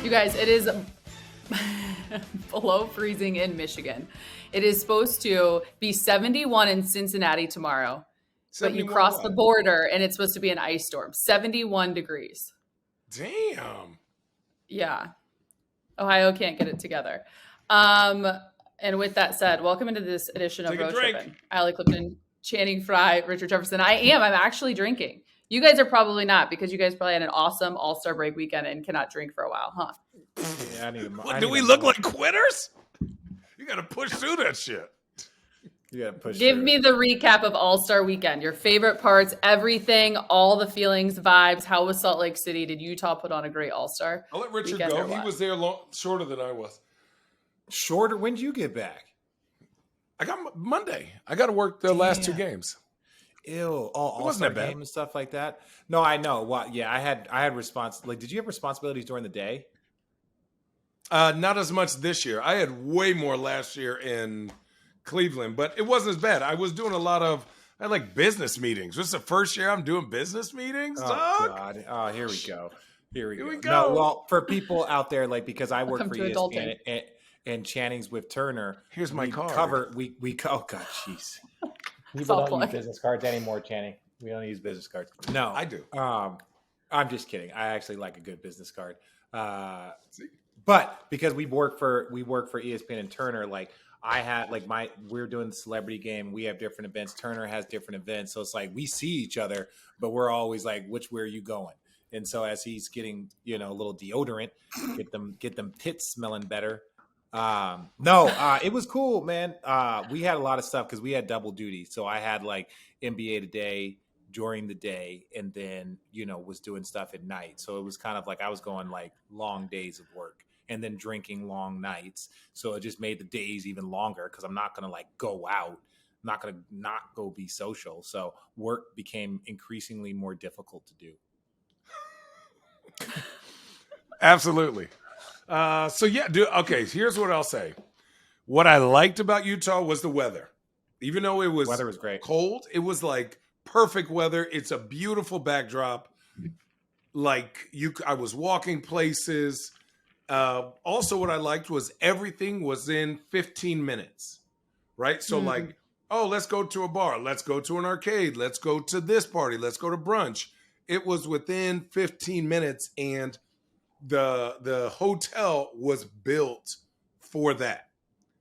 You guys, it is below freezing in Michigan. It is supposed to be 71 in Cincinnati tomorrow. But you cross the border and it's supposed to be an ice storm. 71 degrees. Damn. Yeah. Ohio can't get it together. And with that said, welcome into this edition of Road Trippin. Allie Clifton, Channing Frye, Richard Jefferson. I'm actually drinking. You guys are probably not, because you guys probably had an awesome All-Star break weekend and cannot drink for a while, huh? Yeah, do we look like quitters? You got to push through that shit. You got to push. Give me the recap of All-Star weekend. Your favorite parts, everything, all the feelings, vibes. How was Salt Lake City? Did Utah put on a great All-Star? I'll let Richard go. He was there shorter than I was. Shorter? When did you get back? I got Monday. I got to work the last two games. Ew! All-Star game and stuff like that. No, I know. Well, yeah, I had did you have responsibilities during the day? Not as much this year. I had way more last year in Cleveland, but it wasn't as bad. I was doing I had like business meetings. This is the first year I'm doing business meetings. Oh, God. Oh, here we go. Here we go. No, well, for people out there, like, because I work for ESPN and Channing's with Turner. Here's my card. Oh, God, jeez. People don't use business cards anymore, Channing. We don't use business cards. No, I do. I'm just kidding. I actually like a good business card. But because we work for ESPN and Turner, like I had we're doing the celebrity game. We have different events. Turner has different events. So it's like we see each other, but we're always like, which way are you going? And so as he's getting, a little deodorant, get them tits smelling better. It was cool, man. We had a lot of stuff because we had double duty. So I had like NBA Today during the day and then, was doing stuff at night. So it was kind of like I was going like long days of work and then drinking long nights. So it just made the days even longer because I'm not going to like go out. I'm not going to not go be social. So work became increasingly more difficult to do. Absolutely. Okay, here's what I'll say. What I liked about Utah was the weather. Even though weather was great. Cold, it was like perfect weather. It's a beautiful backdrop. I was walking places. Also, what I liked was everything was in 15 minutes, right? So let's go to a bar. Let's go to an arcade. Let's go to this party. Let's go to brunch. It was within 15 minutes, and the hotel was built for that,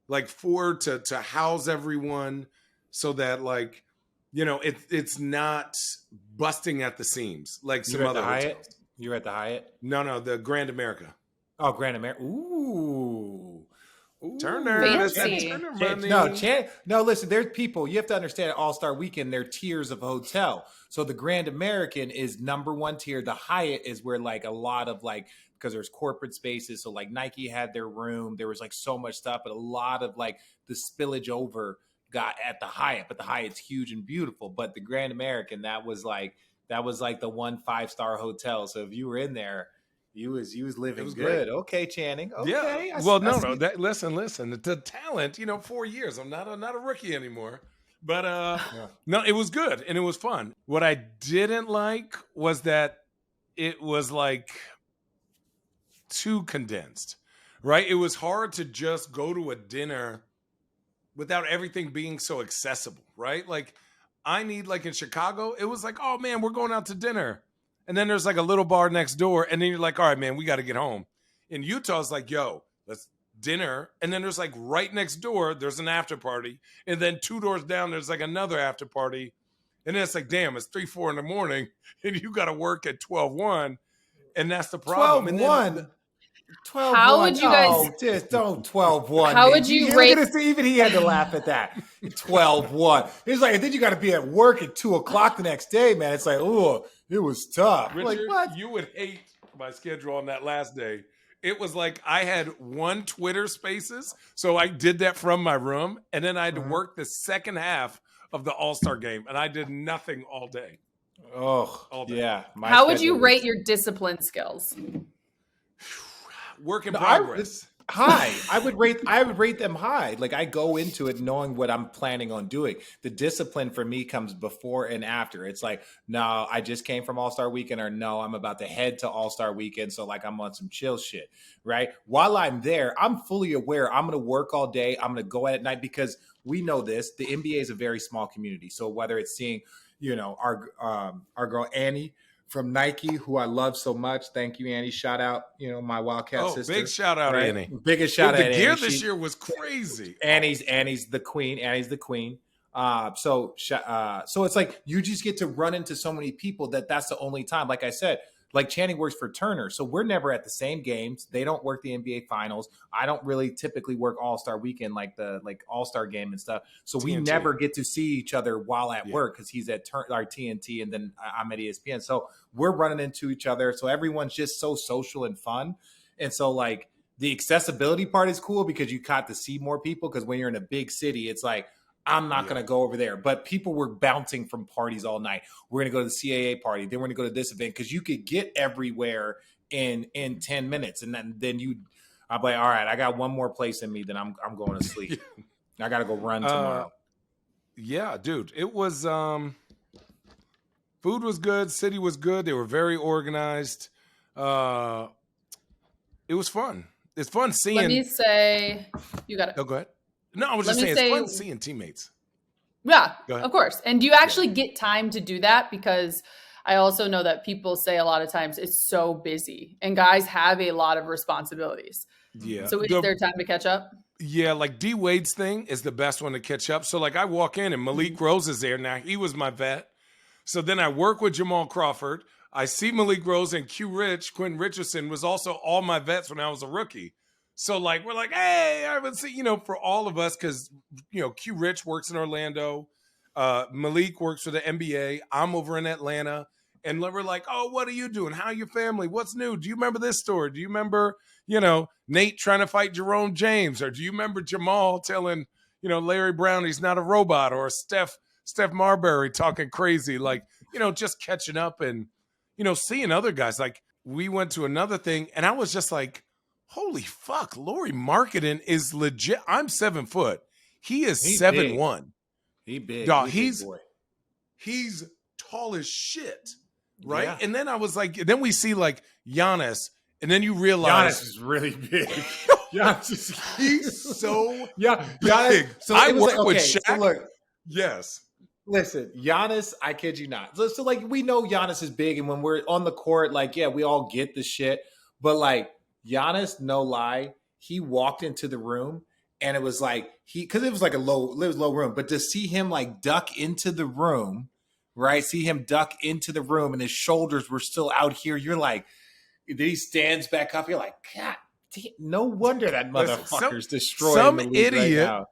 to house everyone so that it's not busting at the seams like some other hotels. You were at the Hyatt? No, the Grand America. Oh, Grand America. Ooh. Turner. Fancy. No, listen, there's people. You have to understand All-Star Weekend, there are tiers of hotel. So the Grand American is number one tier. The Hyatt is where a lot of because there's corporate spaces. So Nike had their room. There was so much stuff, but a lot of the spillage over got at the Hyatt. But the Hyatt's huge and beautiful. But the Grand American, that was the 1 5-star hotel. So if you were in there, you was living good. Great. Okay, Channing. Okay. Yeah. Listen. The talent, 4 years. I'm not a rookie anymore. But no, it was good and it was fun. What I didn't like was that it was too condensed, right? It was hard to just go to a dinner without everything being so accessible, right? I need in Chicago, it was oh man, we're going out to dinner. And then there's a little bar next door. And then you're all right, man, we got to get home. In Utah, it's yo, let's dinner. And then there's right next door, there's an after party. And then 2 doors down, there's another after party. And then it's damn, it's 3, 4 in the morning. And you got to work at 12-1. And that's the problem. 12-1. 12-1. How would you guys? Oh, just don't 12-1. How would you rate? Even he had to laugh at that. 12-1. It's and then you got to be at work at 2:00 the next day, man. It's oh, it was tough. Richard, what? You would hate my schedule on that last day. It was I had 1 Twitter Spaces, so I did that from my room, and then I had to work the second half of the All-Star game, and I did nothing all day. Oh, all day. Yeah. How would you rate your discipline skills? Work in progress. high. I would rate them high. Like I go into it knowing what I'm planning on doing. The discipline for me comes before and after. It's like, no, I just came from All-Star Weekend, or no, I'm about to head to All-Star Weekend. So like I'm on some chill shit, right? While I'm there, I'm fully aware I'm going to work all day. I'm going to go at night, because we know this. The NBA is a very small community. So whether it's seeing, our girl Annie from Nike, who I love so much. Thank you, Annie. Shout out, my Wildcat sister. Big shout out, right? Annie. Biggest shout out, Annie. The gear this year was crazy. Annie's the queen. Annie's the queen. So it's like you just get to run into so many people that's the only time. Like I said, like Channing works for Turner, so we're never at the same games. They don't work the NBA Finals. I don't really typically work All-Star Weekend, like the All-Star Game and stuff. So we never get to see each other while at work, because he's at our TNT and then I'm at ESPN. So we're running into each other. So everyone's just so social and fun. And so like the accessibility part is cool, because you got to see more people. Because when you're in a big city, it's like, I'm not going to go over there. But people were bouncing from parties all night. We're going to go to the CAA party. Then we're going to go to this event, because you could get everywhere in 10 minutes. And then I'm like, all right, I got one more place in me, then I'm going to sleep. I got to go run tomorrow. Yeah, dude. It was food was good. City was good. They were very organized. It was fun. It's fun seeing. Let me say, you got it. Oh, go ahead. No, I was just saying, it's fun seeing teammates. Yeah, of course. And do you actually get time to do that? Because I also know that people say a lot of times it's so busy and guys have a lot of responsibilities. Yeah. So is there time to catch up? Yeah, like D Wade's thing is the best one to catch up. So like I walk in and Malik Rose is there. Now he was my vet. So then I work with Jamal Crawford. I see Malik Rose, and Quentin Richardson was also all my vets when I was a rookie. So, like, we're like, hey, I would see, for all of us, because, Q Rich works in Orlando. Malik works for the NBA. I'm over in Atlanta. And we're like, oh, what are you doing? How your family? What's new? Do you remember this story? Do you remember, Nate trying to fight Jerome James? Or do you remember Jamal telling, Larry Brown he's not a robot? Or Steph Marbury talking crazy? Like, just catching up and, seeing other guys. Like, we went to another thing, and I was just like, holy fuck, Lauri Markkanen is legit. I'm 7 foot. He is 7'1". He big. Dog, he's big boy. He's tall as shit. Right? Yeah. And then I was like, then we see like Giannis, and then you realize Giannis is really big. He's so Giannis, big. So I work with Shaq. So look, yes. Listen, Giannis, I kid you not. So like we know Giannis is big, and when we're on the court, like, yeah, we all get the shit. But like Giannis, no lie, he walked into the room and it was like because it was like low room, but to see him like duck into the room, right? See him duck into the room and his shoulders were still out here. You're like, then he stands back up. You're like, God damn, no wonder that motherfucker's destroying some the league idiot, right now.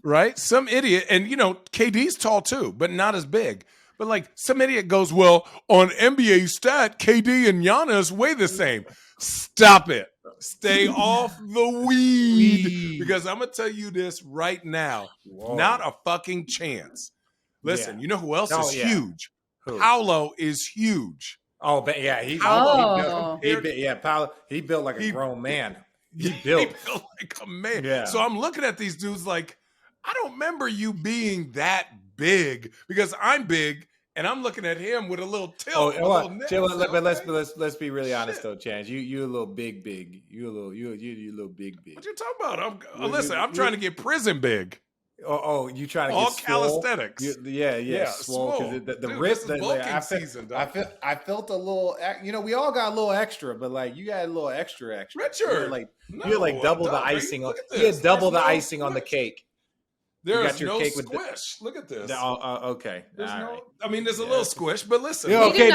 Right? Some idiot, and KD's tall too, but not as big. But like some idiot goes, well, on NBA stat, KD and Giannis weigh the same. Stop it. Stay off the weed. Because I'm going to tell you this right now. Whoa. Not a fucking chance. Listen, you know who else is huge? Who? Paolo is huge. Oh, but yeah, he built like a grown man. He built like a man. Yeah. So I'm looking at these dudes like, I don't remember you being that big, because I'm big. And I'm looking at him with a little tilt. But let's be really honest though, Chance. You a little big. You a little big. What you talking about? Listen, I'm trying to get prison big. Oh, you trying to all get calisthenics? Swole. Because the wrist. I felt a little. We all got a little extra, but like you got a little extra. Richard, you had double the icing on. You had double the icing on the cake. There's no squish. Look at this. Okay. There's there's a little squish, but listen. Yeah, okay,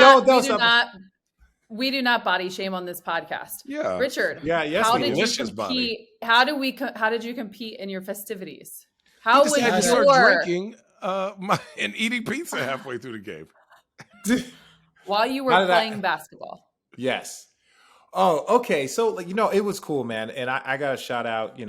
we do not body shame on this podcast. Yeah. Richard. Yeah, yes. How did you compete? How did you compete in your festivities? How was you start drinking and eating pizza halfway through the game? While you were playing basketball. Yes. Oh, okay. So, it was cool, man. And I got to shout out,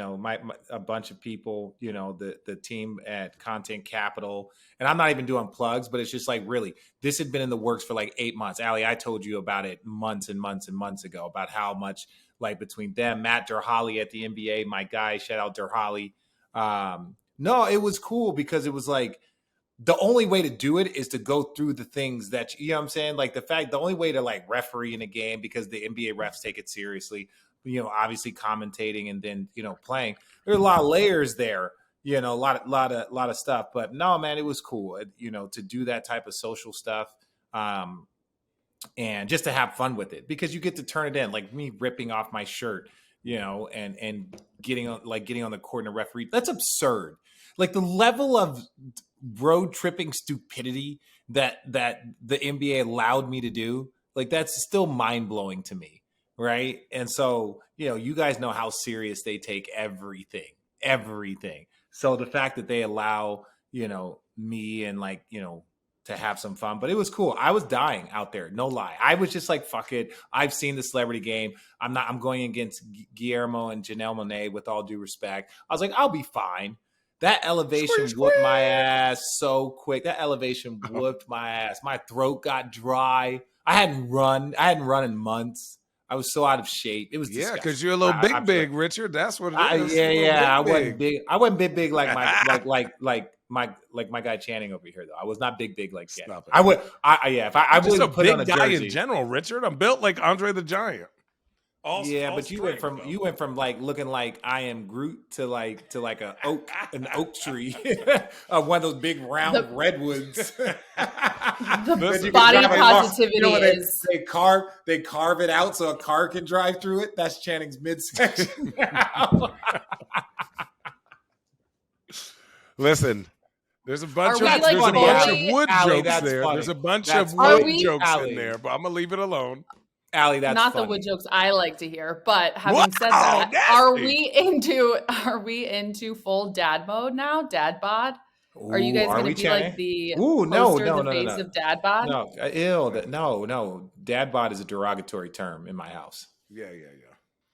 a bunch of people, the team at Content Capital. And I'm not even doing plugs, but it's just like, really, this had been in the works for like 8 months. Allie, I told you about it months and months and months ago about how much like between them, Matt Durhali at the NBA, my guy, shout out Durhali. No, it was cool because it was like the only way to do it is to go through the things that, you know what I'm saying? Like the only way to like referee in a game, because the NBA refs take it seriously, you know, obviously commentating and then, you know, playing. There's a lot of layers there, you know, a lot of stuff. But no, man, it was cool, you know, to do that type of social stuff. And just to have fun with it, because you get to turn it in, like me ripping off my shirt, you know, and getting on the court and a referee. That's absurd. Like the level of road tripping stupidity that the NBA allowed me to do, like that's still mind blowing to me, right? And so, you know, you guys know how serious they take everything. So the fact that they allow, you know, me and like, you know, to have some fun, but it was cool. I was dying out there, no lie. I was just like, fuck it. I've seen the celebrity game. I'm going against Guillermo and Janelle Monáe, with all due respect. I was like, I'll be fine. That elevation whooped my ass so quick. That elevation whooped my ass. My throat got dry. I hadn't run in months. I was so out of shape. It was disgusting. Because you're a little big, Richard. That's what it is. I wasn't big. I wasn't big like my guy Channing over here, though. I was not big like Channing. Stop it. I would. If I wouldn't put big on a guy jersey in general, Richard. I'm built like Andre the Giant. But you went from like looking like I am Groot to like an oak tree, one of those big round redwoods. The body positivity is they carve it out so a car can drive through it. That's Channing's midsection. Listen, there's a bunch of wood Allie, jokes there. Funny. There's a bunch of wood jokes in there, but I'm gonna leave it alone. Allie, that's not funny. the wood jokes I like to hear. But having said that, are we into full dad mode now? Dad bod? Are you guys going to be like the face of dad bod? No. Dad bod is a derogatory term in my house. Yeah.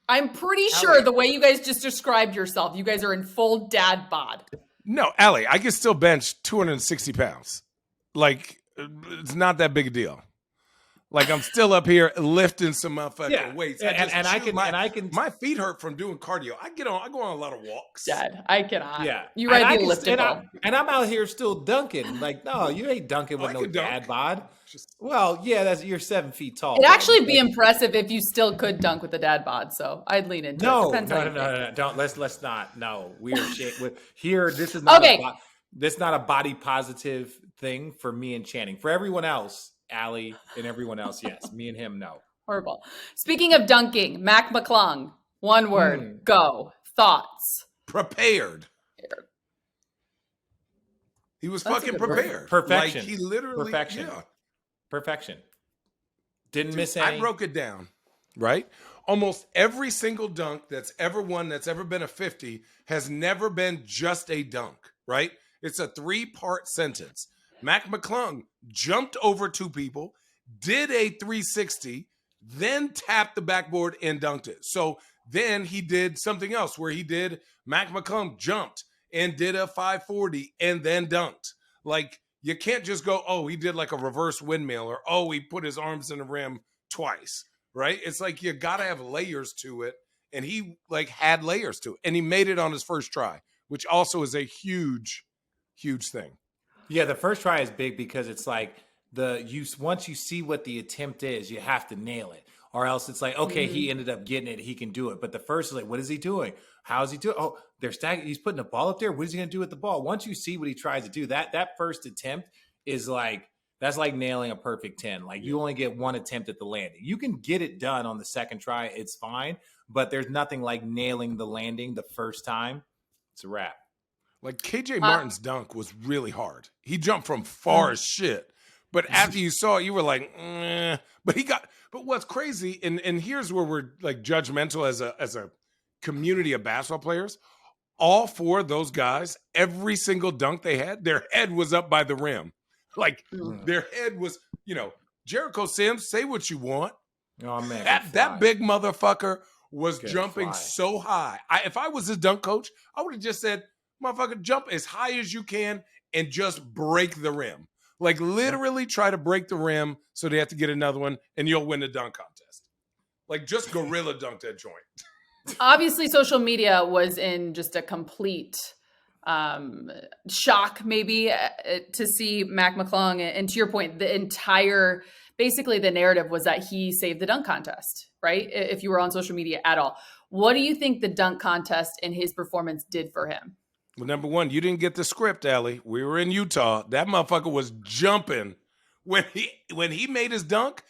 I'm pretty sure the way you guys just described yourself, you guys are in full dad bod. No, Allie, I can still bench 260 pounds. Like, it's not that big a deal. Like, I'm still up here lifting some motherfucking weights. I can. My feet hurt from doing cardio. I go on a lot of walks. Dad, I cannot. Yeah, you ride the elliptical. And I'm out here still dunking. Like, no, you ain't dunking with no dad bod. Well, yeah, you're 7 feet tall. It'd actually be impressive if you still could dunk with the dad bod. So I'd lean into it. No. Don't. Let's not. No, we're shit. Here, this is not. Okay. This is not a body positive thing for me and Channing. For everyone else, Allie and everyone else, yes. Me and him, no. Horrible. Speaking of dunking, Mac McClung. One word. Go. Thoughts. Prepared. He was fucking prepared. Perfection. Like, he literally. Perfection. Yeah. Perfection. Didn't miss any. I broke it down, right? Almost every single dunk that's ever won, that's ever been a 50, has never been just a dunk, right? It's a 3-part sentence. Mac McClung jumped over 2 people, did a 360, then tapped the backboard and dunked it. So then he did something else where Mac McClung jumped and did a 540 and then dunked. Like, you can't just go, oh, he did like a reverse windmill, or, oh, he put his arms in the rim twice, right? It's like you got to have layers to it. And he like had layers to it. And he made it on his first try, which also is a huge, huge thing. Yeah, the first try is big because it's like once you see what the attempt is, you have to nail it. Or else it's like, okay, he ended up getting it, he can do it. But the first is like, what is he doing? How is he doing? Oh, they're stacking. He's putting the ball up there. What is he going to do with the ball? Once you see what he tries to do, that first attempt is like, that's like nailing a perfect 10. Like, you only get one attempt at the landing. You can get it done on the second try. It's fine. But there's nothing like nailing the landing the first time. It's a wrap. Like, KJ Martin's dunk was really hard. He jumped from far as shit. But after you saw it, you were like, but what's crazy, and here's where we're like judgmental as a community of basketball players. All 4 of those guys, every single dunk they had, their head was up by the rim. Like, their head was, Jericho Sims, say what you want. Oh, man. That big motherfucker was jumping so high. If I was his dunk coach, I would have just said, motherfucker, jump as high as you can and just break the rim. Like, literally try to break the rim so they have to get another one, and you'll win the dunk contest. Like just gorilla dunked that joint. Obviously, social media was in just a complete shock, maybe, to see Mac McClung. And to your point, basically the narrative was that he saved the dunk contest, right? If you were on social media at all. What do you think the dunk contest and his performance did for him? Well, number one, you didn't get the script, Allie. We were in Utah. That motherfucker was jumping when he made his dunk.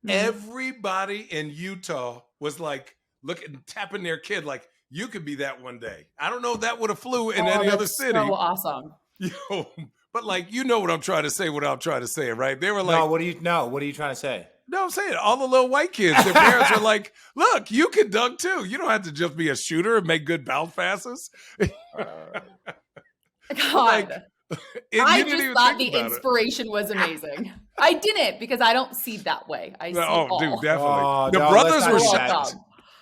Everybody in Utah was like looking, tapping their kid like, you could be that one day. I don't know if that would have flew in any other city. So awesome. But like, you know what I'm trying to say, right? They were like, no, what are you trying to say? No, I'm saying all the little white kids, their parents are like, look, you can dunk too. You don't have to just be a shooter and make good bounce passes. God. Like, I just thought the inspiration was amazing. I didn't, because I don't see that way. I see all. Dude, definitely. The brothers were shocked.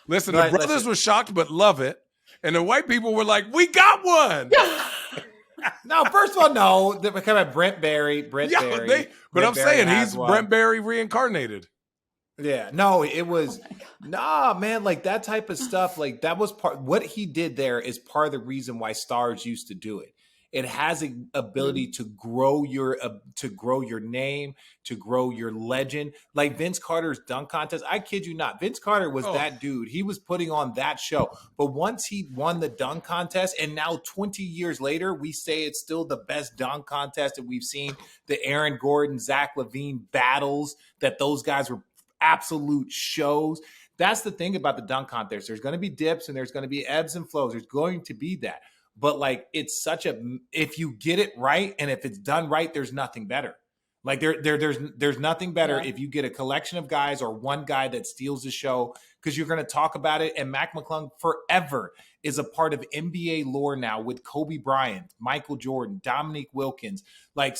Listen, the brothers were shocked but love it. And the white people were like, we got one. No, first of all, no. They're kind of Brent Berry. But I'm saying he's Brent Berry reincarnated. Yeah, no, it was man, like that type of stuff, like that was what he did there is part of the reason why stars used to do it. It has an ability to grow your name, to grow your legend. Like Vince Carter's dunk contest, I kid you not. Vince Carter was that dude. He was putting on that show. But once he won the dunk contest, and now 20 years later, we say it's still the best dunk contest that we've seen. The Aaron Gordon, Zach LaVine battles, that those guys were absolute shows. That's the thing about the dunk contest. There's going to be dips and there's going to be ebbs and flows. There's going to be that. But like, it's if you get it right and if it's done right, there's nothing better. Like there's nothing better if you get a collection of guys or one guy that steals the show, because you're going to talk about it. And Mac McClung forever is a part of NBA lore now with Kobe Bryant, Michael Jordan, Dominique Wilkins. Like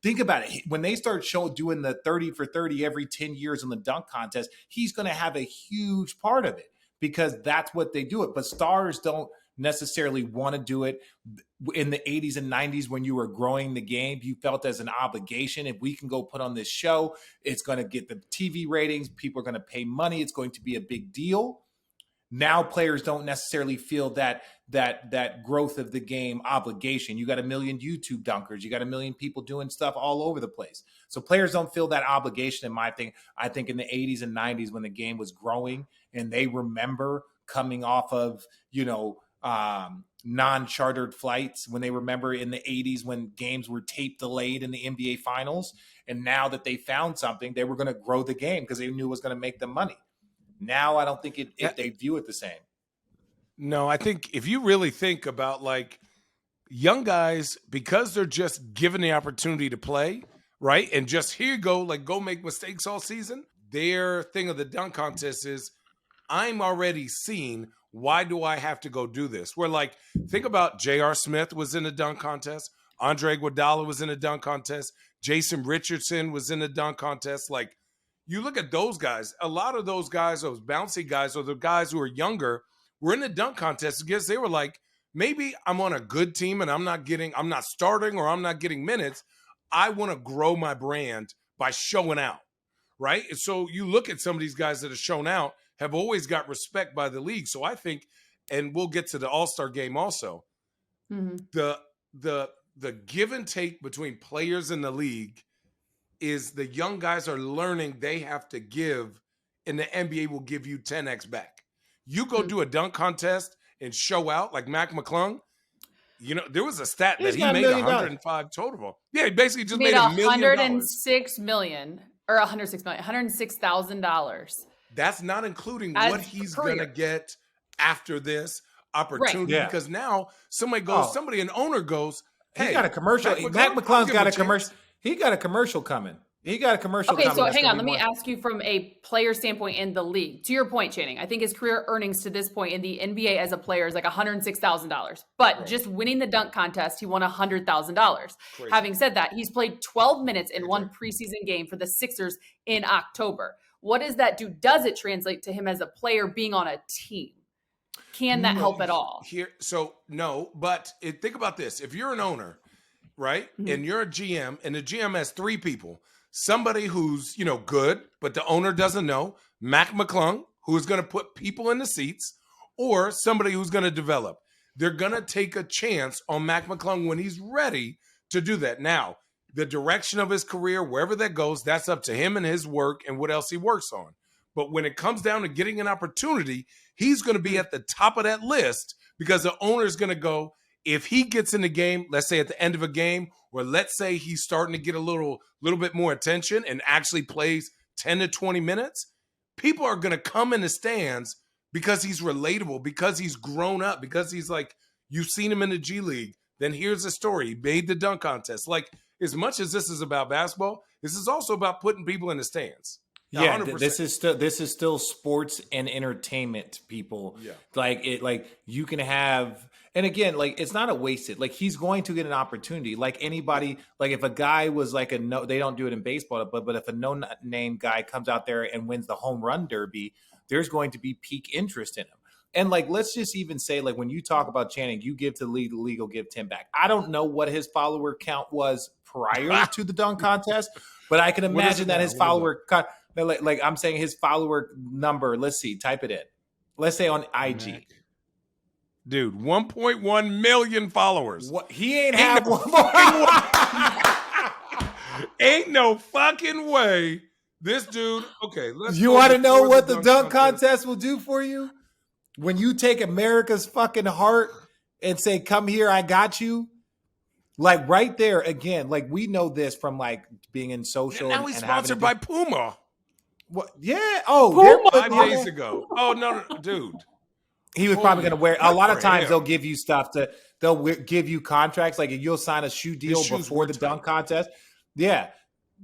think about it. When they start doing the 30 for 30 every 10 years in the dunk contest, he's going to have a huge part of it because that's what they do it. But stars don't necessarily want to do it. In the 80s and 90s, when you were growing the game, you felt as an obligation. If we can go put on this show, it's going to get the TV ratings. People are going to pay money. It's going to be a big deal. Now players don't necessarily feel that growth of the game obligation. You got a million YouTube dunkers. You got a million people doing stuff all over the place. So players don't feel that obligation, in my thing. I think in the 80s and 90s when the game was growing and they remember coming off of, non-chartered flights, when they remember in the 80s when games were tape delayed in the NBA finals, and now that they found something, they were going to grow the game because they knew it was going to make them money. Now I don't think they view it the same. No, I think if you really think about like young guys, because they're just given the opportunity to play, right? And just here you go, like go make mistakes all season. Their thing of the dunk contest is I'm already seeing, why do I have to go do this? Where like, think about J.R. Smith was in a dunk contest. Andre Iguodala was in a dunk contest. Jason Richardson was in a dunk contest. Like, you look at those guys, a lot of those guys, those bouncy guys, or the guys who are younger, were in the dunk contest because they were like, maybe I'm on a good team and I'm not starting or I'm not getting minutes. I want to grow my brand by showing out, right? And so you look at some of these guys that have shown out, have always got respect by the league. So I think, and we'll get to the All-Star game also, the give and take between players in the league is the young guys are learning they have to give, and the NBA will give you 10x back. You go do a dunk contest and show out like Mac McClung. There was a stat that he made 105 total. Yeah, he basically just made $1 million. $106,000. That's not including what he's going to get after this opportunity. Right. Because now an owner goes, hey, he got a commercial. Mac McClung's got a commercial. He got a commercial coming. Okay, so hang on. Let me ask you from a player standpoint in the league. To your point, Channing, I think his career earnings to this point in the NBA as a player is like $106,000. But just winning the dunk contest, he won $100,000. Having said that, he's played 12 minutes in one preseason game for the Sixers in October. What does that do? Does it translate to him as a player being on a team? Can that help at all? But think about this. If you're an owner, right, and you're a GM, and the GM has three people, somebody who's, good, but the owner doesn't know, Mac McClung, who is going to put people in the seats or somebody who's going to develop. They're going to take a chance on Mac McClung when he's ready to do that. Now, the direction of his career, wherever that goes, that's up to him and his work and what else he works on. But when it comes down to getting an opportunity, he's going to be at the top of that list because the owner is going to go, if he gets in the game, let's say at the end of a game, or let's say he's starting to get a little bit more attention and actually plays 10 to 20 minutes, people are going to come in the stands because he's relatable, because he's grown up, because he's like, you've seen him in the G League. Then here's the story. He made the dunk contest. Like, as much as this is about basketball, this is also about putting people in the stands. Yeah, 100%. this is still sports and entertainment, people. Yeah. Like you can have, and again, like it's not a wasted. Like he's going to get an opportunity. Like anybody, like if a guy was like they don't do it in baseball, but if a no-name guy comes out there and wins the home run derby, there's going to be peak interest in him. And like, let's just even say, like when you talk about Channing, you give to the league will give 10 back. I don't know what his follower count was prior to the dunk contest, but I can imagine that his follower like I'm saying his follower number. Let's see, type it in. Let's say on IG. Dude, 1.1 million followers. What? He ain't have one. Ain't no fucking way. This dude, okay. You want to know what the dunk contest will do for you? When you take America's fucking heart and say, come here, I got you. Like right there, again, like we know this from like being in social. And now he's sponsored by Puma. What? Yeah. Oh, Puma. 5 days ago. Oh, no, dude. He was probably going to wear, a lot of times they'll give you stuff they'll give you contracts. Like you'll sign a shoe deal before the dunk contest. Yeah.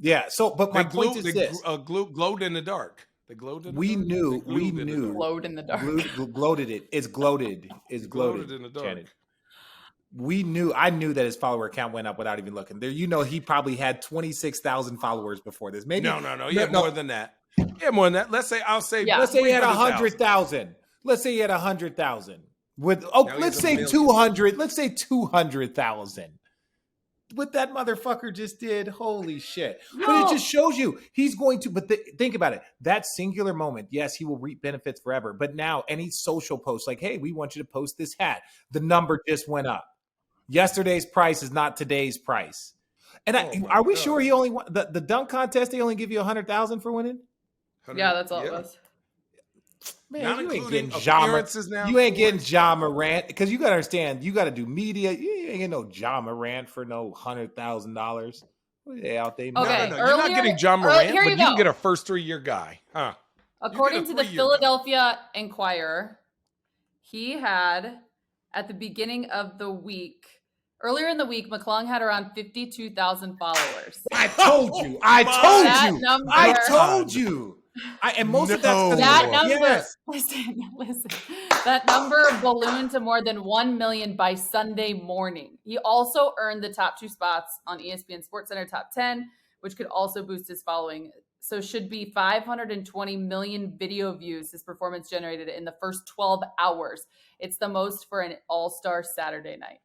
Yeah. So, but my point is this. Glowed in the dark. They glowed in the dark. We knew. Glowed in the dark. Gloated it. It's gloated. It's gloated in the dark. Janet. I knew that his follower count went up without even looking. There, he probably had 26,000 followers before this. Maybe no. He had more than that. Yeah, more than that. Let's say he had 100,000. Let's say he had 100,000. Let's say 200. Let's say 200,000. What that motherfucker just did, holy shit. No. But it just shows you he's going to, think about it. That singular moment, yes, he will reap benefits forever. But now any social post like, hey, we want you to post this hat. The number just went up. Yesterday's price is not today's price. And are we sure he only won the dunk contest? They only give you 100,000 for winning? Yeah, that's all it was. Man, not you ain't getting You ain't getting Ja Morant because you got to understand. You got to do media. You ain't getting no Ja Morant for no $100,000. What are they out there? Okay, no. You're not getting Ja Morant, but you can get a first 3-year guy, huh? According to the Philadelphia Inquirer, he had at the beginning of the week. Earlier in the week, McClung had around 52,000 followers. I told you. And most of that number. Yes. Listen. That number ballooned to more than 1 million by Sunday morning. He also earned the top 2 spots on ESPN SportsCenter Top 10, which could also boost his following. So should be 520 million video views his performance generated in the first 12 hours. It's the most for an all-star Saturday night.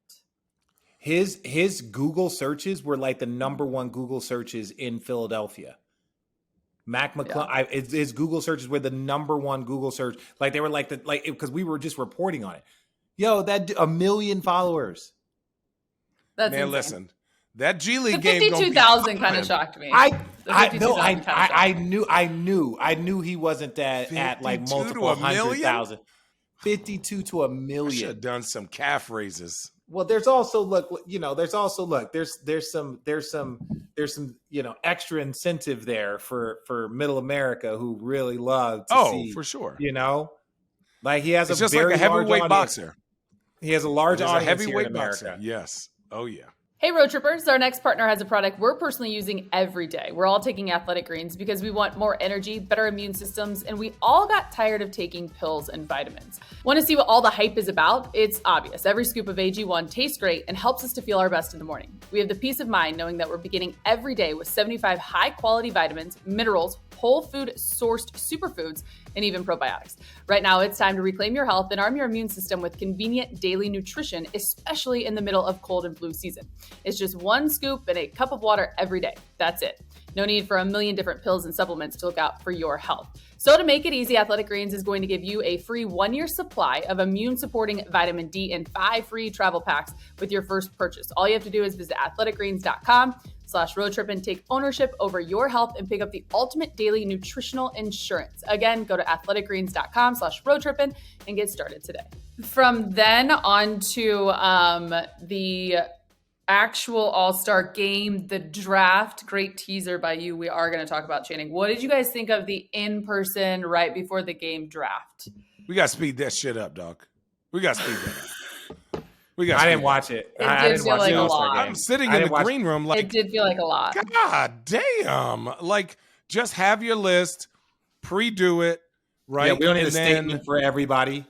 His Google searches were like the number 1 Google searches in Philadelphia. Mac McClung, his Google searches were the number 1 Google search. Like they were because we were just reporting on it. Yo, that 1 million followers. That's man. Insane. Listen, that G League game. 52,000 kind of shocked me. I knew he wasn't at like multiple 100,000. 52 to 1 million. I should have done some calf raises. Well, there's also there's some extra incentive there for Middle America who really love to see. For sure. Like he has it's just like a heavyweight boxer. He has a large audience heavyweight here in America. Boxer. Yes. Oh yeah. Hey, Road Trippers, our next partner has a product we're personally using every day. We're all taking Athletic Greens because we want more energy, better immune systems, and we all got tired of taking pills and vitamins. Want to see what all the hype is about? It's obvious. Every scoop of AG1 tastes great and helps us to feel our best in the morning. We have the peace of mind knowing that we're beginning every day with 75 high-quality vitamins, minerals, whole food sourced superfoods, and even probiotics. Right now, it's time to reclaim your health and arm your immune system with convenient daily nutrition, especially in the middle of cold and flu season. It's just 1 scoop in a cup of water every day. That's it. No need for a million different pills and supplements to look out for your health. So to make it easy, Athletic Greens is going to give you a free 1-year supply of immune-supporting vitamin D and 5 free travel packs with your first purchase. All you have to do is visit athleticgreens.com/roadtrippin, take ownership over your health, and pick up the ultimate daily nutritional insurance. Again, go to athleticgreens.com/roadtrippin and get started today. From then on to the actual All-Star game, the draft. Great teaser by you. We are going to talk about Channing. What did you guys think of the in-person right before the game draft? We got to speed that shit up, dog. We got to speed that up. I didn't watch it. I didn't watch the All-Star game. I'm sitting in the green room like, it did feel like a lot. God damn. Like, just have your list, pre-do it, right? Yeah, we don't need a statement for everybody.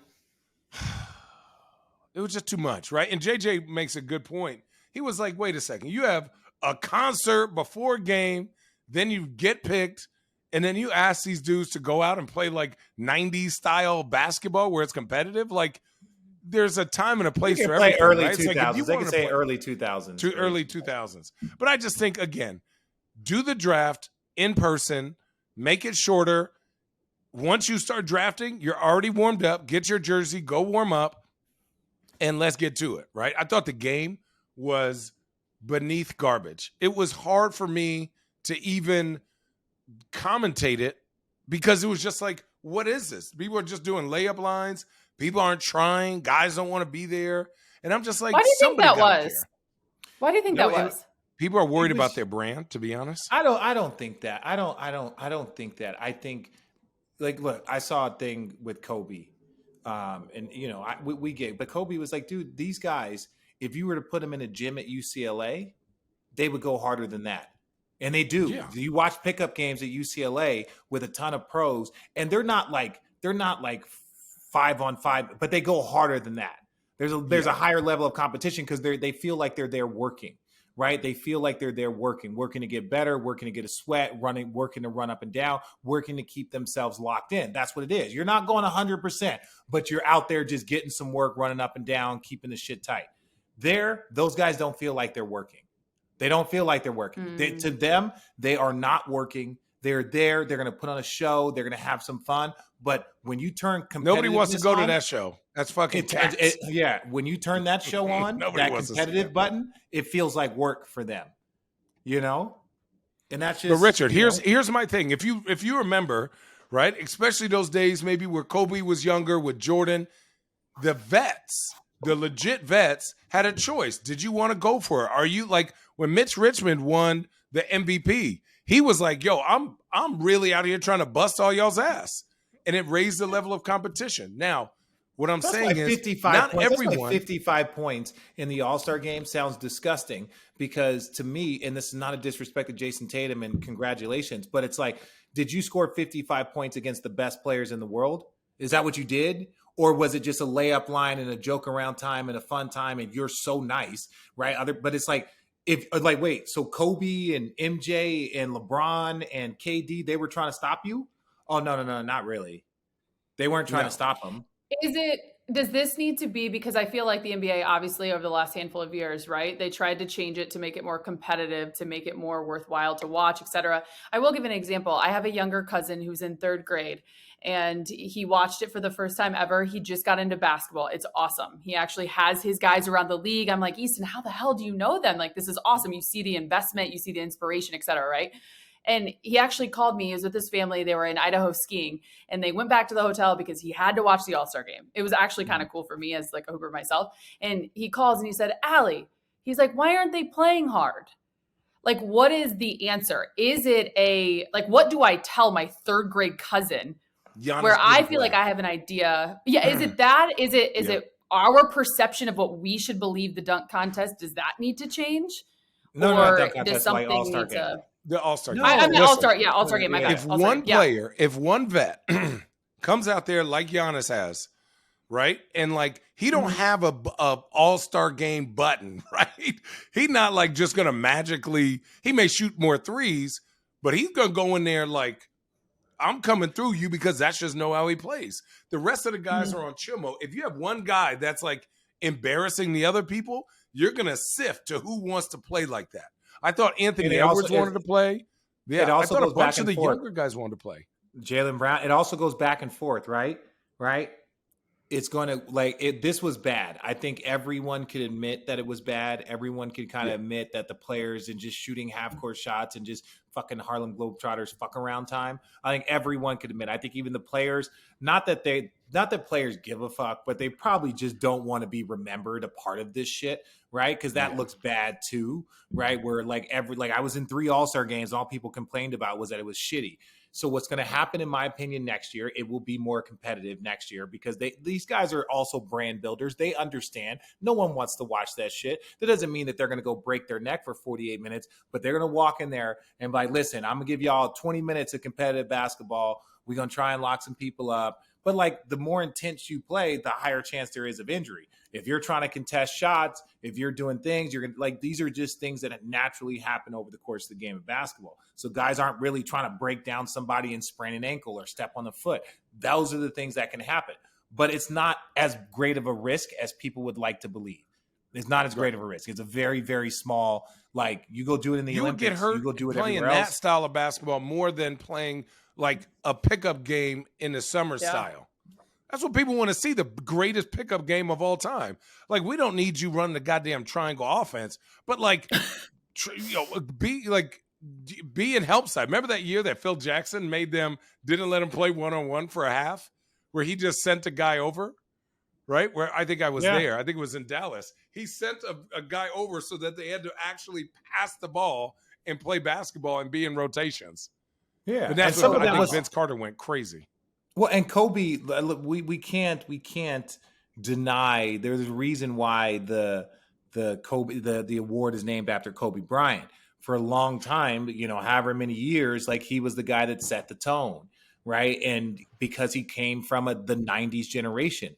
It was just too much, right? And JJ makes a good point. He was like, wait a second. You have a concert before a game, then you get picked, and then you ask these dudes to go out and play like 90s style basketball where it's competitive. Like, there's a time and a place for everything. Early right? 2000s. Like, they can say early 2000s. Early 2000s. But I just think, again, do the draft in person, make it shorter. Once you start drafting, you're already warmed up. Get your jersey, go warm up, and let's get to it, right? I thought the game was beneath garbage. It was hard for me to even commentate it because it was just like, what is this? People are just doing layup lines. People aren't trying. Guys don't want to be there. And I'm just like, why do you think that was? Care. Why do you think that was? People are worried about their brand, to be honest. I don't think that. I don't think that. I think, like, look, I saw a thing with Kobe. And you know, we get, but Kobe was like, dude, these guys, if you were to put them in a gym at UCLA, they would go harder than that. And they do. Yeah. You watch pickup games at UCLA with a ton of pros, and they're not like 5-on-5, but they go harder than that. There's a higher level of competition because they feel like they're there working, right? They feel like they're there working to get better, working to get a sweat, working to run up and down, working to keep themselves locked in. That's what it is. You're not going 100%, but you're out there just getting some work, running up and down, keeping the shit tight. Those guys don't feel like they're working. They don't feel like they're working. To them, they are not working. They're there. They're going to put on a show. They're going to have some fun. But when you turn competitiveness nobody wants to go to that show. That's fucking tax. When you turn that show on, that competitive button, it feels like work for them. You know? And that's just. But Richard, here's my thing. If you remember, right, especially those days maybe where Kobe was younger with Jordan, the vets, the legit vets had a choice. Did you want to go for it? Are you like when Mitch Richmond won the MVP? He was like, yo, I'm really out here trying to bust all y'all's ass. And it raised the level of competition. Now, what I'm saying is 55 not points. everyone. 55 points in the All-Star game sounds disgusting because to me, and this is not a disrespect to Jason Tatum and congratulations, but it's like, did you score 55 points against the best players in the world? Is that what you did? Or was it just a layup line and a joke around time and a fun time and you're so nice, right? But it's like, wait, so Kobe and MJ and LeBron and KD, they were trying to stop you? Oh, no, not really. They weren't trying to stop them. Does this need to be, because I feel like the NBA, obviously over the last handful of years, right? They tried to change it to make it more competitive, to make it more worthwhile to watch, et cetera. I will give an example. I have a younger cousin who's in 3rd grade and he watched it for the first time ever. He just got into basketball. It's awesome. He actually has his guys around the league. I'm like, Easton, how the hell do you know them? Like, this is awesome. You see the investment, you see the inspiration, et cetera, right? And he actually called me. He was with his family. They were in Idaho skiing and they went back to the hotel because he had to watch the All-Star game. It was actually kind of cool for me as like a hooper myself. And he calls and he said, Allie, he's like, why aren't they playing hard? Like, what is the answer? Is it what do I tell my 3rd grade cousin where I feel like I have an idea? Yeah. Is it that? Is it our perception of what we should believe the dunk contest? Does that need to change? No, dunk contest, does something like All-Star need game. to... The All-Star game. I mean, All-Star game, my bad. If one vet comes out there like Giannis has, right? And like, he don't have a All-Star game button, right? He's not like just going to magically, he may shoot more threes, but he's going to go in there like, I'm coming through you because that's just know how he plays. The rest of the guys are on chill mode. If you have one guy that's like embarrassing the other people, you're going to sift to who wants to play like that. I thought Anthony also- Edwards wanted to play. Yeah, it also I thought goes a bunch back of and the forth. younger guys wanted to play. Jaylen Brown. It also goes back and forth, right? It's going to this was bad. I think everyone could admit that it was bad. Everyone could kind of admit that the players and just shooting half court shots and just fucking Harlem Globetrotters fuck around time. I think everyone could admit. I think even the players, not that players give a fuck, but they probably just don't want to be remembered a part of this shit, right? Because that looks bad too, right? Where I was in 3 All-Star games, and all people complained about was that it was shitty. So what's going to happen, in my opinion, next year, it will be more competitive next year because these guys are also brand builders. They understand. No one wants to watch that shit. That doesn't mean that they're going to go break their neck for 48 minutes, but they're going to walk in there and be like, listen, I'm going to give y'all 20 minutes of competitive basketball. We're going to try and lock some people up. But like the more intense you play, the higher chance there is of injury. If you're trying to contest shots, if you're doing things, you're going to these are just things that naturally happen over the course of the game of basketball. So guys aren't really trying to break down somebody and sprain an ankle or step on the foot. Those are the things that can happen. But it's not as great of a risk as people would like to believe. It's not as great of a risk. It's a very, very small, you go do it in the Olympics. You would get hurt you go do it playing everywhere else. that style of basketball more than playing like a pickup game in the summer style. That's what people want to see, the greatest pickup game of all time. Like, we don't need you running the goddamn triangle offense, but be in help side. Remember that year that Phil Jackson didn't let him play one-on-one for a half, where he just sent a guy over, right? Where I think I was there. I think it was in Dallas. He sent a guy over so that they had to actually pass the ball and play basketball and be in rotations. Yeah. And that's what I think Vince Carter went crazy. Well, and Kobe, we can't deny there's a reason why the award is named after Kobe Bryant. For a long time, however many years, he was the guy that set the tone, right? And because he came from the 90s generation.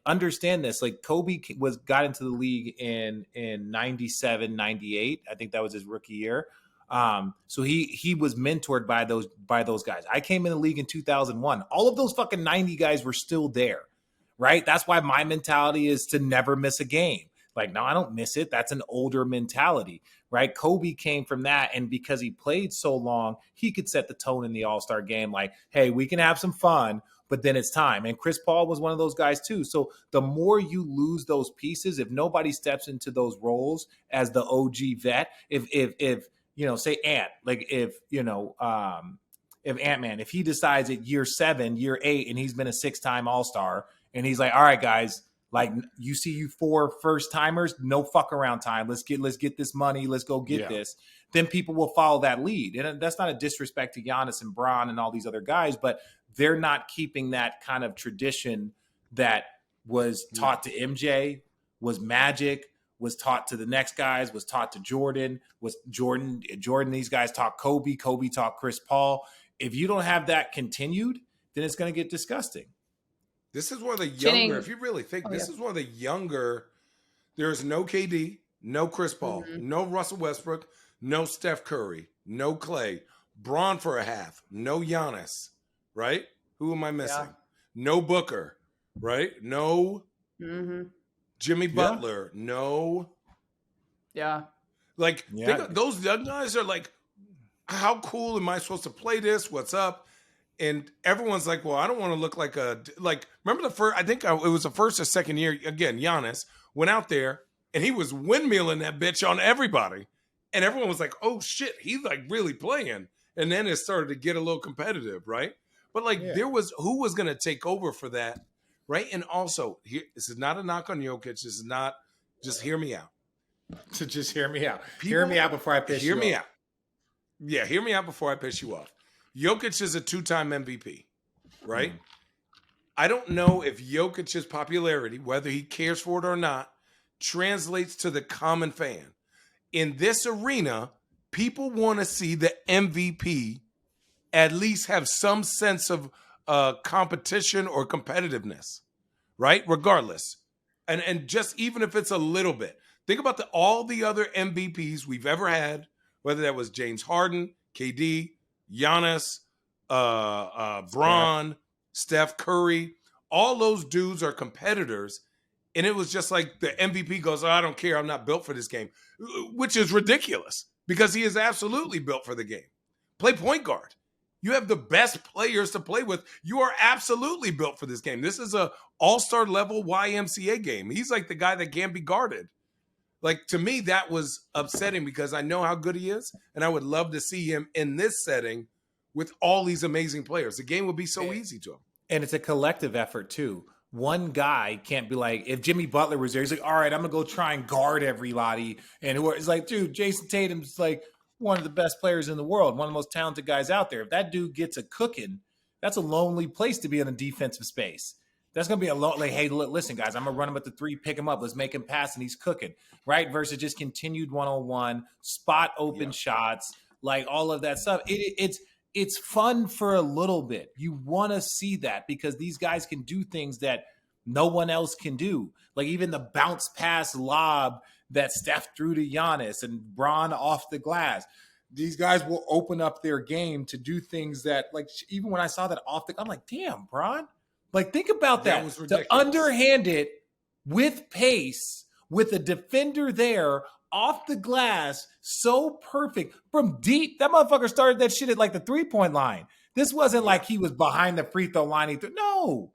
Understand this, Kobe got into the league in 97, 98. I think that was his rookie year. So he was mentored by those guys. I came in the league in 2001. All of those fucking 90 guys were still there, right? That's why my mentality is to never miss a game. No, I don't miss it. That's an older mentality, right? Kobe came from that. And because he played so long, he could set the tone in the All-Star game. Hey, we can have some fun, but then it's time. And Chris Paul was one of those guys too. So the more you lose those pieces, if nobody steps into those roles as the OG vet, if say Ant, if Ant-Man, if he decides at year 7, year 8, and he's been a 6-time All-Star, and he's like, all right, guys, you see you 4 first-timers, no fuck around time. Let's get this money. Let's go get this. Then people will follow that lead. And that's not a disrespect to Giannis and Bron and all these other guys, but they're not keeping that kind of tradition that was taught to MJ, was Magic, was taught to the next guys, was taught to Jordan, these guys taught Kobe taught Chris Paul. If you don't have that continued, then it's going to get disgusting. This is one of the younger, if you really think, this is one of the younger, there's no KD, no Chris Paul, no Russell Westbrook, no Steph Curry, no Clay, Bron for a half, no Giannis, right? Who am I missing? Yeah. No Booker, right? No Jimmy Butler, no. Yeah. Those young guys are how cool am I supposed to play this? What's up? And everyone's like, well, I don't want to look like remember the first, I think it was the first or second year, again, Giannis went out there and he was windmilling that bitch on everybody. And everyone was like, oh shit, he's really playing. And then it started to get a little competitive, right? But there was, who was going to take over for that, right? And also, this is not a knock on Jokic. This is not, just hear me out. So just hear me out. Hear me out before I piss you off. Hear me out. Yeah, hear me out before I piss you off. Jokic is a 2-time MVP, right? I don't know if Jokic's popularity, whether he cares for it or not, translates to the common fan. In this arena, people want to see the MVP at least have some sense of competition or competitiveness, right? Regardless. And just even if it's a little bit. Think about all the other MVPs we've ever had, whether that was James Harden, KD, Giannis, Bron, Steph Curry. All those dudes are competitors. And it was just the MVP goes, oh, I don't care. I'm not built for this game, which is ridiculous. because he is absolutely built for the game. Play point guard. You have the best players to play with. You are absolutely built for this game. This is a all-star level YMCA game. He's like the guy that can't be guarded. Like, to me, that was upsetting because I know how good he is, and I would love to see him in this setting with all these amazing players. The game would be so easy to him. And it's a collective effort, too. One guy can't be like, if Jimmy Butler was there, he's like, all right, I'm going to go try and guard everybody. And it's like, dude, Jason Tatum's like one of the best players in the world, one of the most talented guys out there. If that dude gets a cooking, that's a lonely place to be in a defensive space. That's going to be a like, hey, listen, guys, I'm going to run him at the three, pick him up. Let's make him pass, and he's cooking, right? Versus just continued one-on-one, spot open shots, like all of that stuff. It's fun for a little bit. You want to see that because these guys can do things that no one else can do. Like even the bounce pass lob that Steph threw to Giannis and Bron off the glass. These guys will open up their game to do things that, like, even when I saw that off the, I'm like, damn, Bron. Like, think about that. Was ridiculous. To underhand it with pace, with a defender there, off the glass, so perfect. From deep, that motherfucker started that shit at, like, the three-point line. This wasn't like he was behind the free throw line. No.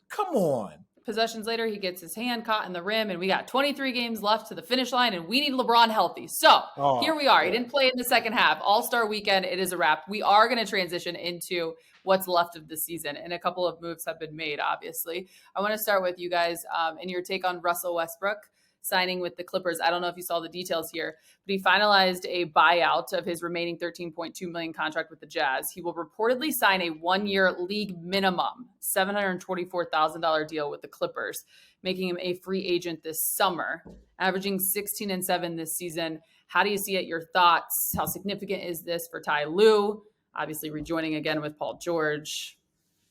Come on. Possessions later, he gets his hand caught in the rim, and we got 23 games left to the finish line, and we need LeBron healthy. So here we are. He didn't play in the second half. All-Star weekend, it is a wrap. We are going to transition into what's left of the season, and a couple of moves have been made, obviously. I want to start with you guys and your take on Russell Westbrook signing with the Clippers. I don't know if you saw the details here, but he finalized a buyout of his remaining $13.2 million contract with the Jazz. He will reportedly sign a one-year league minimum $724,000 deal with the Clippers, making him a free agent this summer, averaging 16 and 7 this season. How do you see it? Your thoughts? How significant is this for Ty Lue? Obviously rejoining again with Paul George.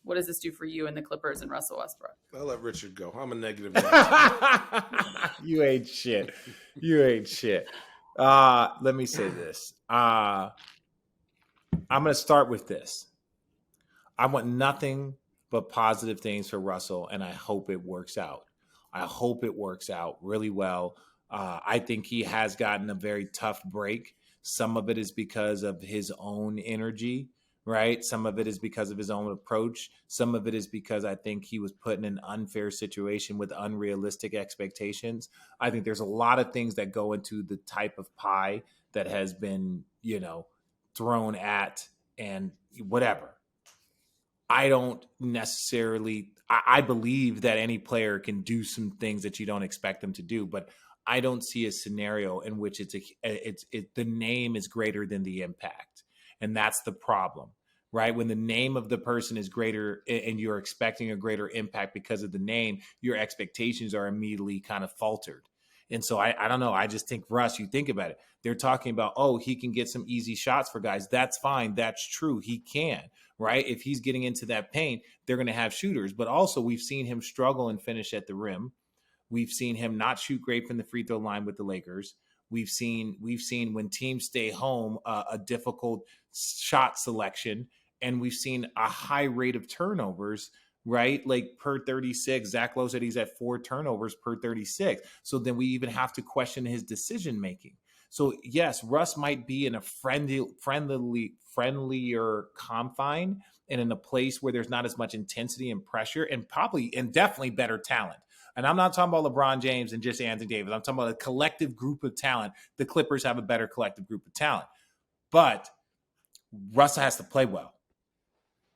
What does this do for you and the Clippers and Russell Westbrook? I'll let Richard go. I'm a negative. You ain't shit. You ain't shit. Let me say this. I'm going to start with this. I want nothing but positive things for Russell, and I hope it works out. I hope it works out really well. I think he has gotten a very tough break. Some of it is because of his own energy, right? Some of it is because of his own approach. Some of it is because I think he was put in an unfair situation with unrealistic expectations. I think there's a lot of things that go into the type of pie that has been, thrown at and whatever. I don't necessarily, I believe that any player can do some things that you don't expect them to do, but I don't see a scenario in which the name is greater than the impact. And that's the problem, right? When the name of the person is greater and you're expecting a greater impact because of the name, your expectations are immediately kind of faltered. And so I don't know. I just think, Russ, you think about it. They're talking about, he can get some easy shots for guys. That's fine. That's true. He can, right? If he's getting into that paint, they're going to have shooters. But also we've seen him struggle and finish at the rim. We've seen him not shoot great from the free throw line with the Lakers. We've seen when teams stay home, a difficult shot selection, and we've seen a high rate of turnovers, right? Like per 36, Zach Lowe said he's at 4 turnovers per 36. So then we even have to question his decision making. So yes, Russ might be in a friendlier confine and in a place where there's not as much intensity and pressure, and definitely better talent. And I'm not talking about LeBron James and just Anthony Davis. I'm talking about a collective group of talent. The Clippers have a better collective group of talent. But Russell has to play well.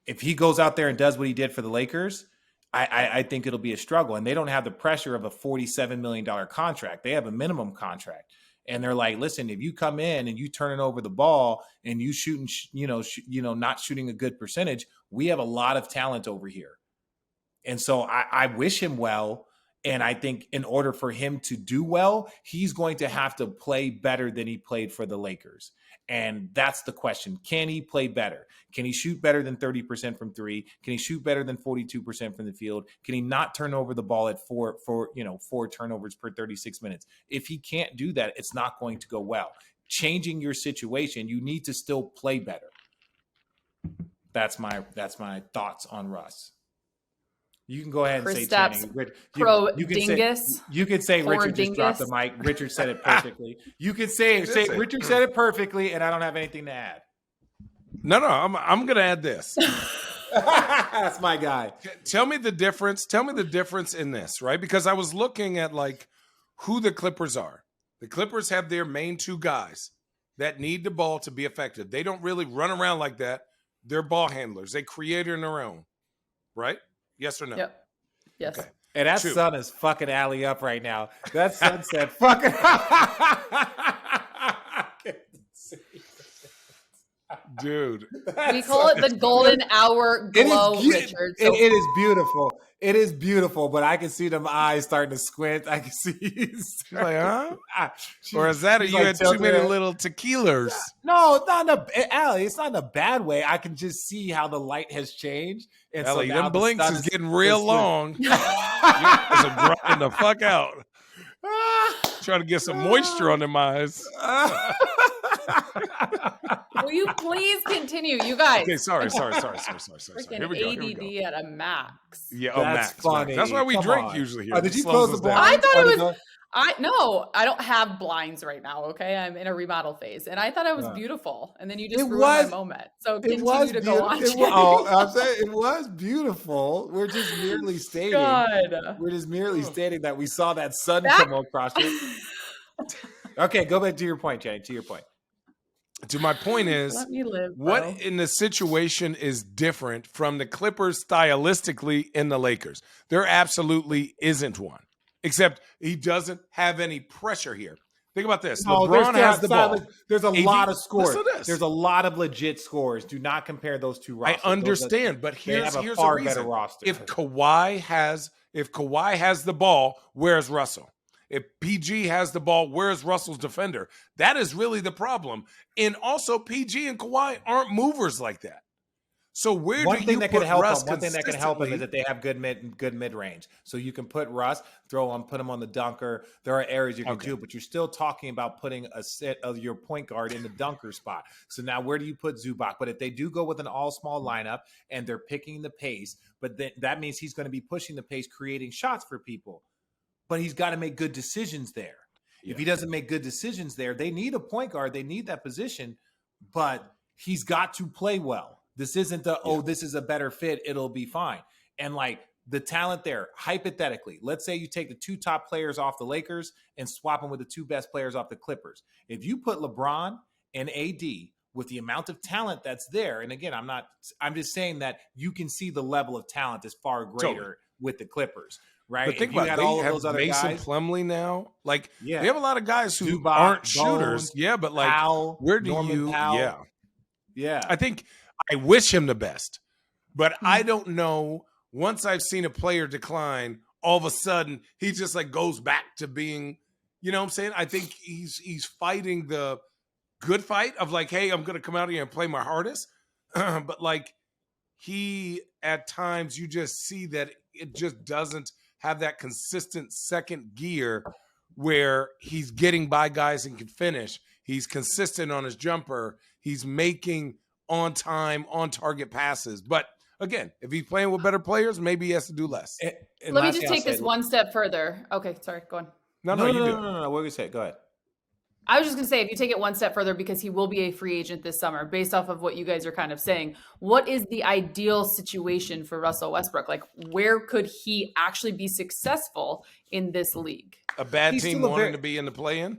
If he goes out there and does what he did for the Lakers, I think it'll be a struggle. And they don't have the pressure of a $47 million contract. They have a minimum contract. And they're like, listen, if you come in and you turning over the ball and you shooting, not shooting a good percentage, we have a lot of talent over here. And so I wish him well. And I think in order for him to do well, he's going to have to play better than he played for the Lakers. And that's the question. Can he play better? Can he shoot better than 30% from 3? Can he shoot better than 42% from the field? Can he not turn over the ball at 4 turnovers per 36 minutes? If he can't do that, it's not going to go well. Changing your situation, you need to still play better. That's my thoughts on Russ. You can go ahead and say Kristaps Channing. Dingus. You can say Poor Richard just dropped the dingus. mic. Richard said it perfectly. You can say Richard said it perfectly, and I don't have anything to add. No, I'm gonna add this. That's my guy. Tell me the difference. Tell me the difference in this, right? Because I was looking at like who the Clippers are. The Clippers have their main two guys that need the ball to be effective. They don't really run around like that. They're ball handlers. They create it on their own, right? Yes or no? Yep. Yes. Okay. And that son is fucking alley up right now. That son said fucking. Dude. We call it the golden hour glow, Richard. So It is beautiful. It is beautiful, but I can see them eyes starting to squint. I can see he's like, huh? Or is that you had too many little tequilas? No, it's not in a Allie. It's not in a bad way. I can just see how the light has changed. And Allie, so now them blinks is getting real long. You're grinding the fuck out. Trying to get some moisture on them eyes. will you please continue, you guys? Okay, sorry. Freaking Here we go. ADD at a max. Yeah, that's funny. That's why we drink on. usually here. Did you close the blinds? I thought it was. I don't have blinds right now. Okay, I'm in a remodel phase, and I thought it was beautiful, and then you just ruined my moment. So continue to go on. I'm saying it was beautiful. We're just merely stating. We're just merely stating that we saw that sun come across you. Okay, go back to your point, Jenny. To your point. To my point is, let me live, what in the situation is different from the Clippers stylistically in the Lakers? There absolutely isn't one, except he doesn't have any pressure here. Think about this. No, LeBron has the ball. There's a lot of scores. Listen to There's a lot of legit scores. Do not compare those two rosters. I understand, but here's a far reason. better roster. If Kawhi has the ball, where's Russell? If PG has the ball, where's Russell's defender? That is really the problem. And also, PG and Kawhi aren't movers like that. So where do you put Russ One thing that can help him is that they have good mid range. So you can put Russ, put him on the dunker. There are areas you can do, but you're still talking about putting a set of your point guard in the dunker spot. So now where do you put Zubac? But if they do go with an all small lineup and they're picking the pace, but then that means he's going to be pushing the pace, creating shots for people. But he's got to make good decisions there. Yeah. If he doesn't make good decisions there, they need a point guard. They need that position, but he's got to play well. This isn't this is a better fit. It'll be fine. And like the talent there, hypothetically, let's say you take the two top players off the Lakers and swap them with the two best players off the Clippers. If you put LeBron and AD with the amount of talent that's there, and again, I'm just saying that you can see the level of talent is far greater with the Clippers. Right. But think about it. They have Mason Plumlee now. Like, they have a lot of guys who Zubac, aren't shooters. Yeah, but like, Powell, where do Norman you? Powell. Yeah. I think I wish him the best, but I don't know. Once I've seen a player decline, all of a sudden he just like goes back to being, you know what I'm saying? I think he's fighting the good fight of like, hey, I'm going to come out here and play my hardest. But like, he at times you just see that it just doesn't have that consistent second gear where he's getting by guys and can finish. He's consistent on his jumper. He's making on time, on target passes. But again, if he's playing with better players, maybe he has to do less. Let me just take this one step further. Okay, sorry, go on. No, what are you going to say? Go ahead. I was just going to say, if you take it one step further, because he will be a free agent this summer, based off of what you guys are kind of saying, what is the ideal situation for Russell Westbrook? Like, where could he actually be successful in this league? A bad team wanting to be in the play-in?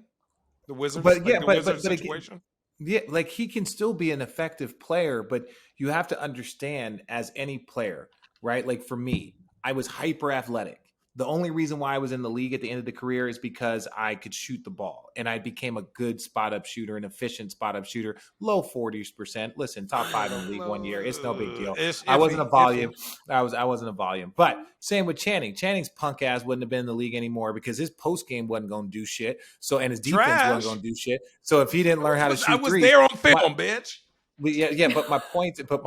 The Wizards? Wizards situation? Yeah, like he can still be an effective player, but you have to understand as any player, right? Like for me, I was hyper athletic. The only reason why I was in the league at the end of the career is because I could shoot the ball and I became a good spot up shooter, an efficient spot up shooter, low 40%. Listen, top 5 in the league 1 year. It's no big deal. I wasn't a volume. I wasn't a volume. But same with Channing. Channing's punk ass wouldn't have been in the league anymore because his post game wasn't going to do shit. So, and his defense wasn't going to do shit. So if he didn't learn how to shoot I was there on film, bitch. Yeah, but my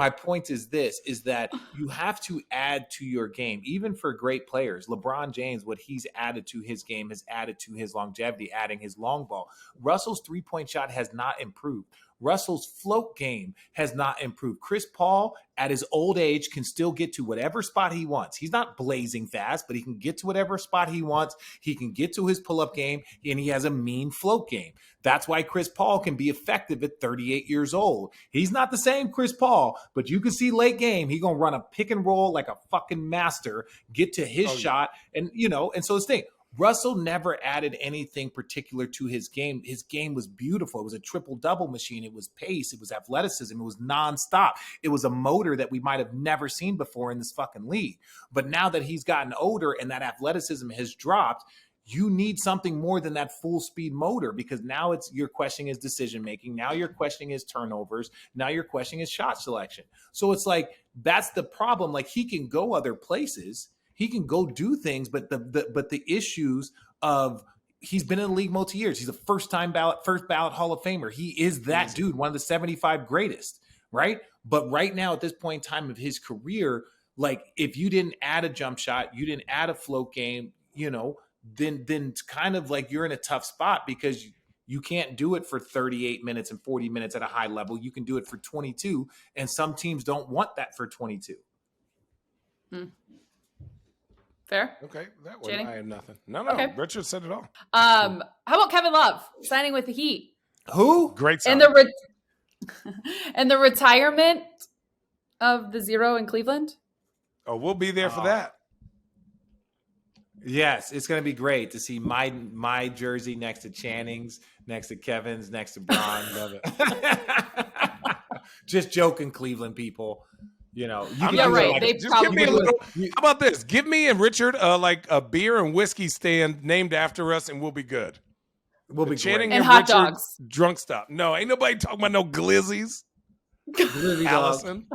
point is this, is that you have to add to your game, even for great players. LeBron James, what he's added to his game has added to his longevity, adding his long ball. Russell's 3-point shot has not improved. Russell's float game has not improved. Chris Paul, at his old age, can still get to whatever spot he wants. He's not blazing fast, but he can get to whatever spot he wants. He can get to his pull-up game, and he has a mean float game. That's why Chris Paul can be effective at 38 years old. He's not the same Chris Paul, but you can see late game, he's going to run a pick and roll like a fucking master, get to his shot, and, and so this thing. Russell never added anything particular to his game. His game was beautiful. It was a triple-double machine. It was pace. It was athleticism. It was nonstop. It was a motor that we might have never seen before in this fucking league. But now that he's gotten older and that athleticism has dropped, you need something more than that full-speed motor, because now you're questioning his decision-making. Now you're questioning his turnovers. Now you're questioning his shot selection. So it's like, that's the problem. Like, he can go other places. He can go do things, but the issues of, he's been in the league multi years. He's a first ballot Hall of Famer. He is that dude, one of the 75 greatest, right? But right now, at this point in time of his career, like, if you didn't add a jump shot, you didn't add a float game, then it's kind of like you're in a tough spot, because you can't do it for 38 minutes and 40 minutes at a high level. You can do it for 22, and some teams don't want that for 22. Fair. Okay, that one Channing? I have nothing. No, Okay. Richard said it all. How about Kevin Love signing with the Heat? Who? Great And sign. and the retirement of the Zero in Cleveland? Oh, we'll be there for that. Yes, it's going to be great to see my jersey next to Channing's, next to Kevin's, next to Braun. Love it. Just joking, Cleveland people. You can Yeah, do right. like- They Just probably give me a little. How about this? Give me and Richard like a beer and whiskey stand named after us, and we'll be good. We'll be Channing great. And hot Richard dogs. Drunk stop. No, ain't nobody talking about no glizzies. Glizzy dog. Allison.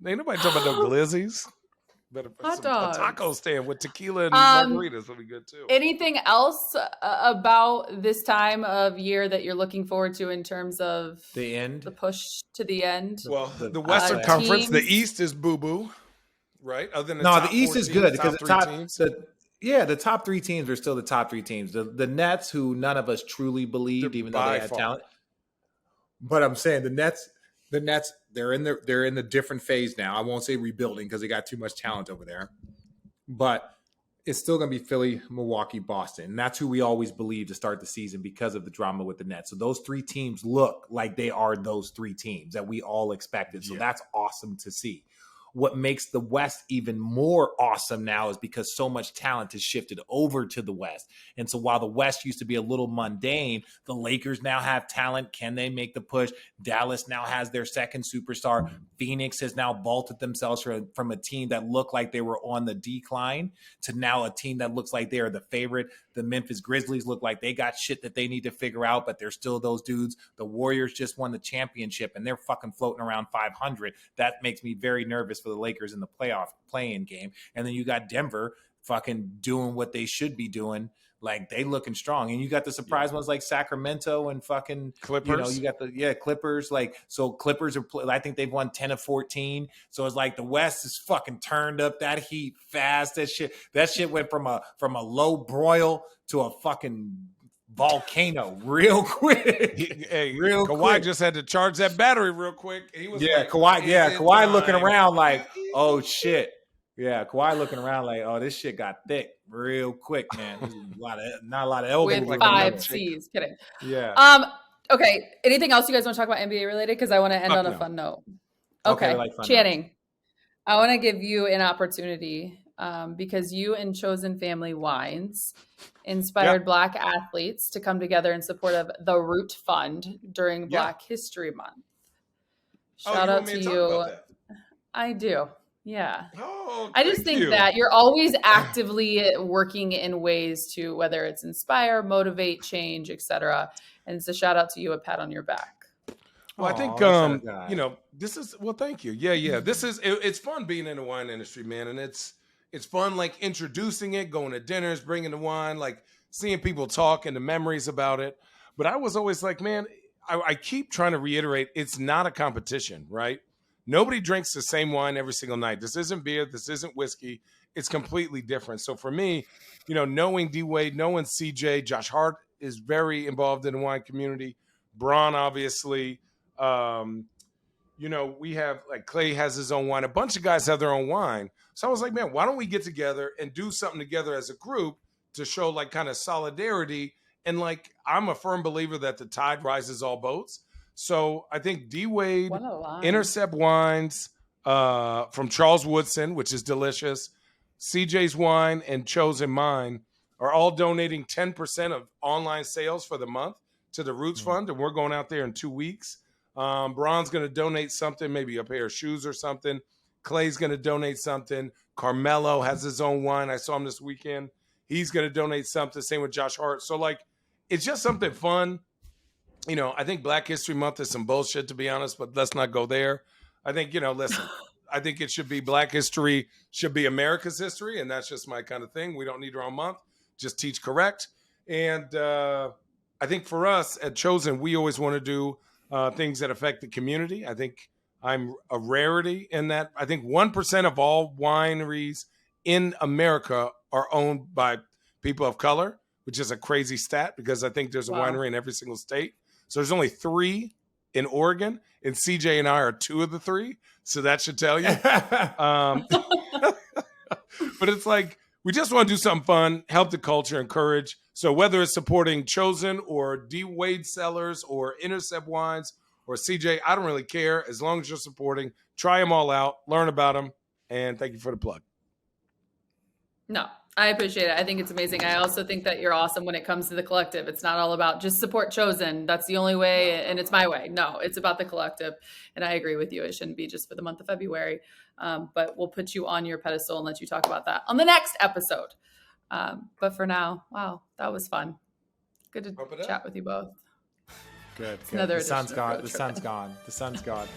Ain't nobody talking about no glizzies. Better put Hot a dogs. taco stand with tequila and margaritas will be good too. Anything else about this time of year that you're looking forward to in terms of The end. the push to the end? Well, the Western Conference, the teams. East is boo-boo, right? Other than the No, top the East 4 is teams, good because top the 3 top, teams. the top 3 teams are still the top 3 teams. The Nets, who none of us truly believed, They're even though by they had far. talent. But I'm saying the Nets, they're in the different phase now. I won't say rebuilding because they got too much talent over there, but it's still going to be Philly, Milwaukee, Boston. And that's who we always believe to start the season because of the drama with the Nets. So those 3 teams look like they are those 3 teams that we all expected. So that's awesome to see. What makes the West even more awesome now is because so much talent has shifted over to the West. And so while the West used to be a little mundane, the Lakers now have talent. Can they make the push? Dallas now has their second superstar. Phoenix has now vaulted themselves from a team that looked like they were on the decline to now a team that looks like they are the favorite. The Memphis Grizzlies look like they got shit that they need to figure out, but they're still those dudes. The Warriors just won the championship, and they're fucking floating around 500. That makes me very nervous for the Lakers in the playoff play-in game. And then you got Denver fucking doing what they should be doing. Like, they looking strong. And you got the surprise ones like Sacramento and fucking Clippers. You got the Clippers. Like, so Clippers I think they've won 10 of 14. So it's like the West is fucking turned up. That heat fast. That shit went from a low broil to a fucking volcano real quick. Real Kawhi quick. just had to charge that battery real quick. He was like, Kawhi looking around like, oh shit. Yeah, Kawhi looking around like, oh, this shit got thick real quick, man. Not a lot of elbow. With like 5 another C's. Kidding. Yeah. Okay. Anything else you guys want to talk about NBA related? Because I want to end on a fun note. Okay. like fun Channing, I want to give you an opportunity because you and Chosen Family Wines inspired Black athletes to come together in support of the Root Fund during Black History Month. Shout out to you. I do. Yeah. Oh, I just think that you're always actively working in ways to, whether it's inspire, motivate, change, etc. And it's a shout out to you, a pat on your back. Well, I think this is thank you. Yeah. This is it's fun being in the wine industry, man, and it's fun like introducing it, going to dinners, bringing the wine, like seeing people talk and the memories about it. But I was always like, man, I keep trying to reiterate, it's not a competition, right? Nobody drinks the same wine every single night. This isn't beer. This isn't whiskey. It's completely different. So for me, knowing D-Wade, knowing CJ, Josh Hart is very involved in the wine community. Braun, obviously, We have like Clay has his own wine. A bunch of guys have their own wine. So I was like, man, why don't we get together and do something together as a group to show like kind of solidarity? And like, I'm a firm believer that the tide rises all boats. So I think D Wade, Intercept Wines from Charles Woodson, which is delicious, CJ's Wine, and Chosen Mine are all donating 10% of online sales for the month to the Roots Fund. And we're going out there in 2 weeks. Bron's going to donate something, maybe a pair of shoes or something. Clay's going to donate something. Carmelo has his own wine. I saw him this weekend. He's going to donate something. Same with Josh Hart. So, like, it's just something fun. I think Black History Month is some bullshit, to be honest, but let's not go there. I think, listen, I think it should be Black history, should be America's history, and that's just my kind of thing. We don't need our own month. Just teach correct. And I think for us at Chosen, we always want to do things that affect the community. I think I'm a rarity in that. I think 1% of all wineries in America are owned by people of color, which is a crazy stat because I think there's a winery in every single state. So there's only 3 in Oregon, and CJ and I are 2 of the 3. So that should tell you. But it's like, we just want to do something fun, help the culture, encourage. So whether it's supporting Chosen or D Wade Cellars or Intercept Wines or CJ, I don't really care. As long as you're supporting, try them all out, learn about them, and thank you for the plug. No, I appreciate it. I think it's amazing. I also think that you're awesome when it comes to the collective. It's not all about just support Chosen. That's the only way, and it's my way. No, it's about the collective. And I agree with you. It shouldn't be just for the month of February. But we'll put you on your pedestal and let you talk about that on the next episode. But for now, wow, that was fun. Good to chat with you both. Good. Another the sun's gone. The sun's gone. The sun's gone.